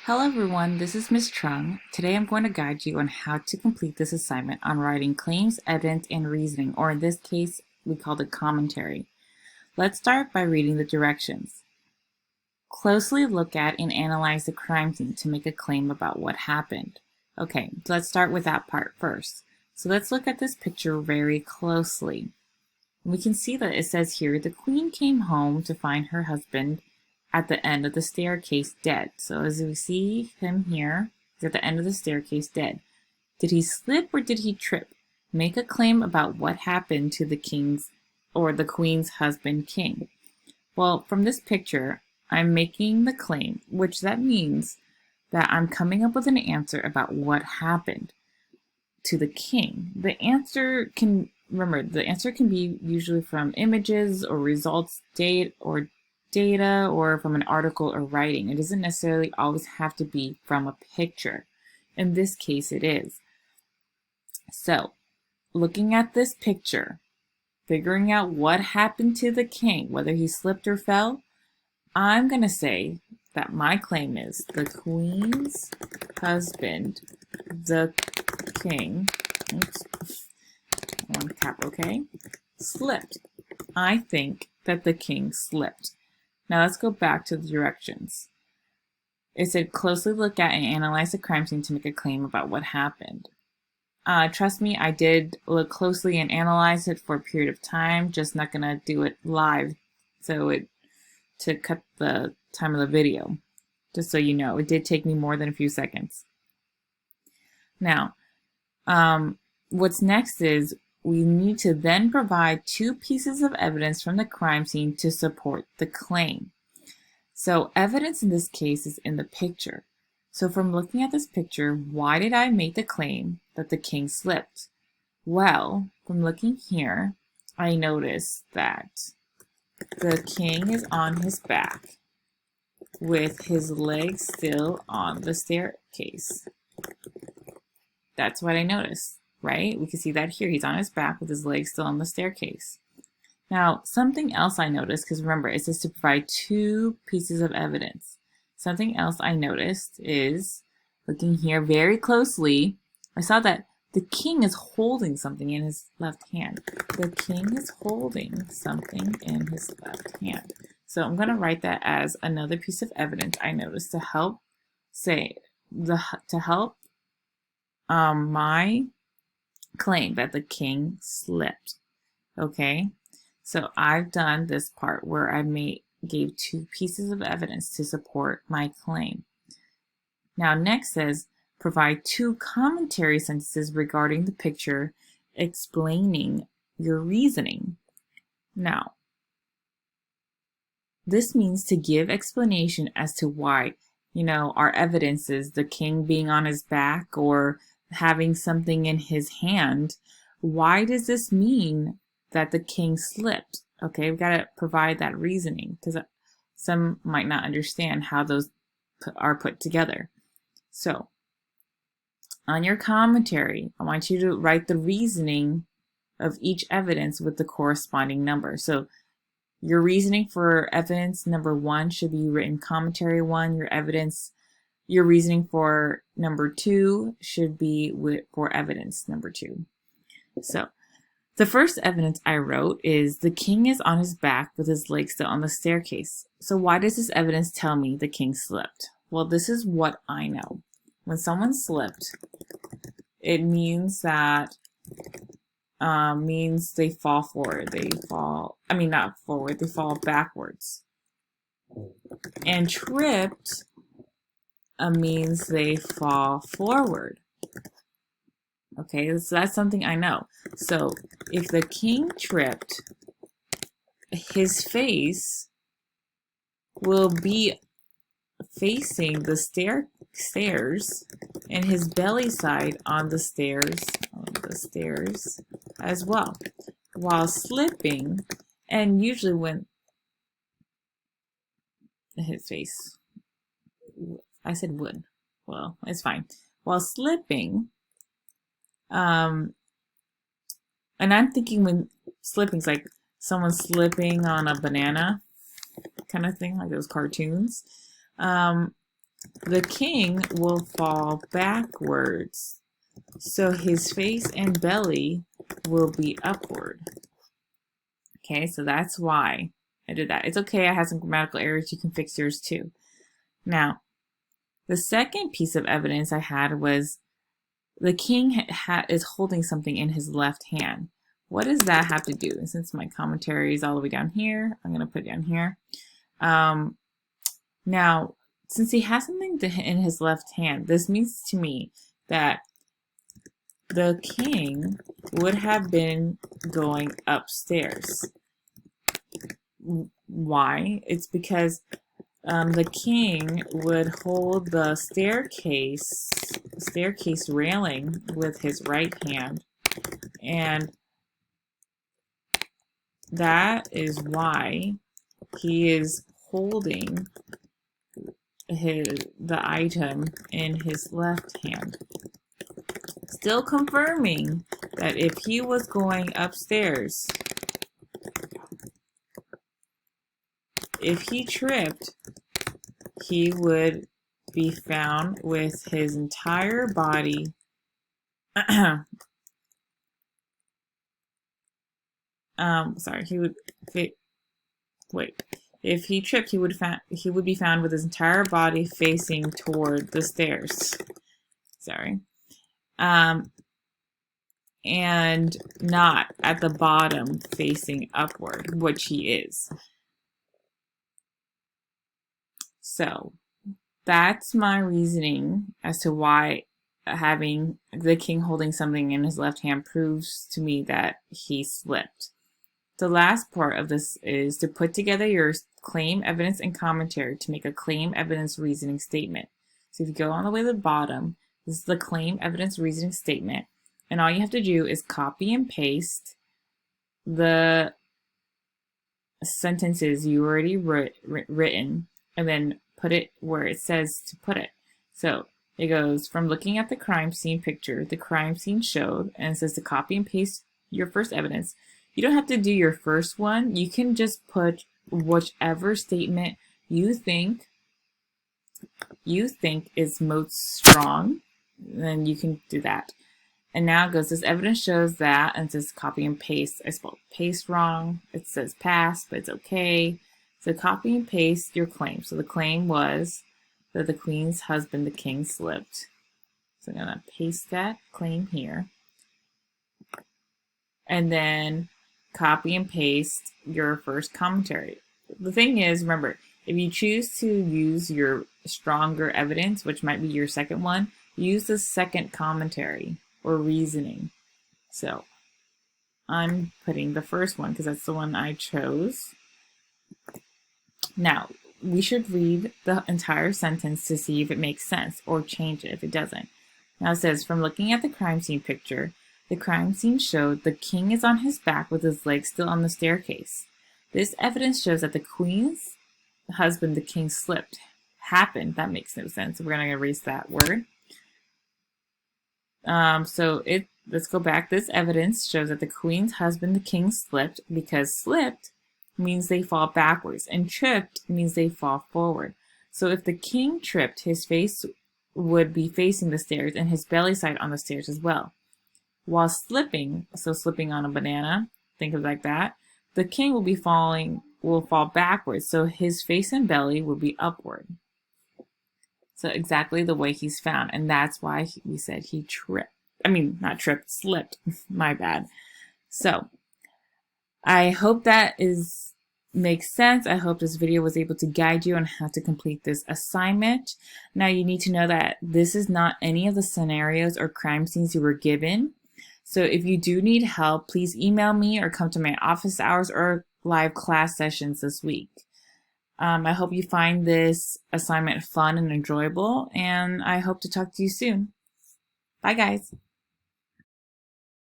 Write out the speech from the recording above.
Hello everyone, this is Ms. Trung. Today I'm going to guide you on how to complete this assignment on writing claims, evidence, and reasoning, or in this case, we call it commentary. Let's start by reading the directions. Closely look at and analyze the crime scene to make a claim about what happened. Okay, let's start with that part first. So let's look at this picture very closely. We can see that it says here, the queen came home to find her husband at the end of the staircase dead. So as we see him here, he's at the end of the staircase dead. Did he slip or did he trip? Make a claim about what happened to the king's or the queen's husband king. Well, from this picture, I'm making the claim, which that means that I'm coming up with an answer about what happened to the king. The answer can be usually from images or results, data or from an article or writing. It doesn't necessarily always have to be from a picture. In this case, it is. So, looking at this picture, figuring out what happened to the king, whether he slipped or fell, I'm going to say that my claim is the queen's husband, the king, one capital K, slipped. I think that the king slipped. Now let's go back to the directions. It said closely look at and analyze the crime scene to make a claim about what happened. Trust me, I did look closely and analyze it for a period of time, just not gonna do it live to cut the time of the video. Just so you know, it did take me more than a few seconds. Now, what's next is we need to then provide two pieces of evidence from the crime scene to support the claim. So evidence in this case is in the picture. So from looking at this picture, why did I make the claim that the king slipped? Well, from looking here, I noticed that the king is on his back with his legs still on the staircase. That's what I noticed. Right? We can see that here. He's on his back with his legs still on the staircase. Now, something else I noticed, because remember, it says to provide two pieces of evidence. Something else I noticed is, looking here very closely, I saw that the king is holding something in his left hand. The king is holding something in his left hand. So I'm going to write that as another piece of evidence I noticed to help my claim that the king slipped. Okay, so I've done this part where I gave two pieces of evidence to support my claim. Now next says provide two commentary sentences regarding the picture explaining your reasoning. Now this means to give explanation as to why, our evidence is the king being on his back or having something in his hand. Why does this mean that the king slipped? Okay, we've got to provide that reasoning because some might not understand how those are put together. So, on your commentary, I want you to write the reasoning of each evidence with the corresponding number. So, your reasoning for evidence number 1 should be written commentary 1. Your reasoning for number 2 should be for evidence number 2. So the first evidence I wrote is the king is on his back with his legs still on the staircase. So why does this evidence tell me the king slipped? Well, this is what I know. When someone slipped, it means that means they fall forward. They fall backwards. And tripped means they fall forward. Okay, so that's something I know. So if the king tripped, his face will be facing the stairs and his belly side on the stairs as well, while slipping. And usually when his face, I said would. Well, it's fine. While slipping, and I'm thinking when slipping's like someone slipping on a banana kind of thing, like those cartoons. the king will fall backwards, so his face and belly will be upward. Okay, so that's why I did that. It's okay, I had some grammatical errors. You can fix yours too. Now, the second piece of evidence I had was the king is holding something in his left hand. What does that have to do? And since my commentary is all the way down here, I'm going to put it down here. Now, since he has something in his left hand, this means to me that the king would have been going upstairs. Why? It's because the king would hold the staircase railing with his right hand, and that is why he is holding the item in his left hand. Still confirming that if he was going upstairs, if he tripped, he would be found with his entire body if he tripped, he would be found with his entire body facing toward the stairs. And not at the bottom facing upward, which he is. So that's my reasoning as to why having the king holding something in his left hand proves to me that he slipped. The last part of this is to put together your claim, evidence, and commentary to make a claim, evidence, reasoning statement. So if you go all the way to the bottom, this is the claim, evidence, reasoning statement. And all you have to do is copy and paste the sentences you already written and then put it where it says to put it. So it goes, from looking at the crime scene picture, the crime scene showed, and it says to copy and paste your first evidence. You don't have to do your first one. You can just put whichever statement you think is most strong, then you can do that. And now it goes, this evidence shows that, and it says copy and paste. I spelled paste wrong. It says pass, but it's okay. So copy and paste your claim. So the claim was that the queen's husband, the king, slipped. So I'm going to paste that claim here. And then copy and paste your first commentary. The thing is, remember, if you choose to use your stronger evidence, which might be your second one, use the second commentary or reasoning. So I'm putting the first one because that's the one I chose. Now, we should read the entire sentence to see if it makes sense or change it if it doesn't. Now it says, from looking at the crime scene picture, the crime scene showed the king is on his back with his legs still on the staircase. This evidence shows that the queen's husband, the king, slipped. Happened. That makes no sense. We're going to erase that word. Let's go back. This evidence shows that the queen's husband, the king, slipped, because slipped means they fall backwards and tripped means they fall forward. So if the king tripped, his face would be facing the stairs and his belly side on the stairs as well. While slipping, so slipping on a banana, think of it like that, the king will fall backwards, so his face and belly will be upward. So exactly the way he's found, and that's why we said he tripped. I mean, not tripped, slipped. My bad. So I hope that makes sense. I hope this video was able to guide you on how to complete this assignment. Now you need to know that this is not any of the scenarios or crime scenes you were given. So if you do need help, please email me or come to my office hours or live class sessions this week. I hope you find this assignment fun and enjoyable, and I hope to talk to you soon. Bye, guys.